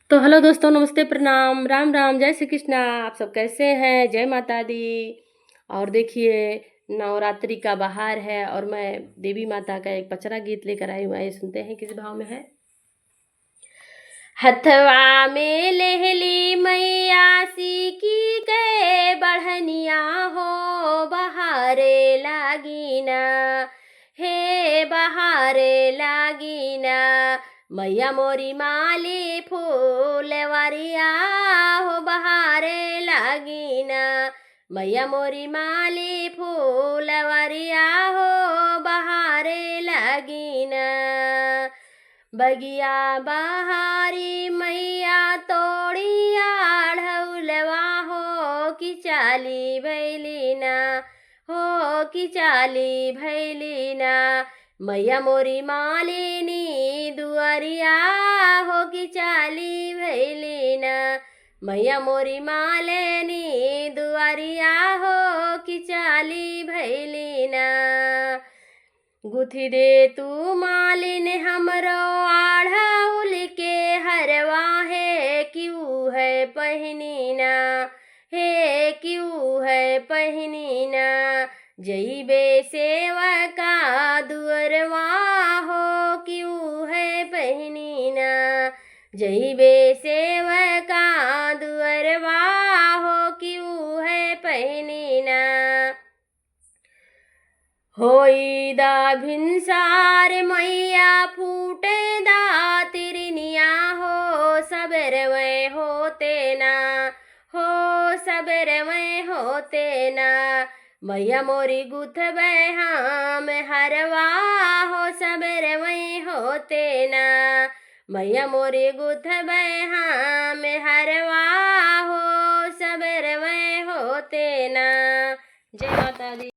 तो हेलो दोस्तों, नमस्ते, प्रणाम, राम राम, जय श्री कृष्णा। आप सब कैसे हैं? जय माता दी। और देखिए, नवरात्रि का बहार है और मैं देवी माता का एक पचरा गीत लेकर आई हूँ। आइए सुनते हैं किस भाव में है। हथवा में लेहली मैया सीकी गए बढ़निया हो, बहारे लागिना, हे बहारे लागिना। मैया मोरी माली फूलवरिया हो, बहारे लागिना। मैया मोरी माली फूलवरिया हो, बहारे लागिना। बगिया बहारी मैया तोड़िया ढौलवा हो, कि चाली भैलीना, हो कि चाली भैलीना। मैया मोरी मालिनी दुआरिया हो, कि चाली भैलीना। मैया मोरी मालिनी दुआरिया हो, कि चाली भैलीना। गुथी दे तू मालिन हमरो आढ़ौल के हरवा है, क्यों है पहनीना, हे क्यों है पहनीना। जईबे सेवका दुअरवा हो, क्यों है पहनीना। जईबे सेवका दुअरवा हो, क्यों है पहनीना। होई दा भिनसार मैया फूटे दा तिरनिया हो, सबेर में होते ना, हो सबेर में होते ना। मैया मोरी गुथबे हम हरवा हो, सबेर में होते ना। मैया मोरी गुथबे हम हरवा हो, सबेर में होते ना। जय माता दी।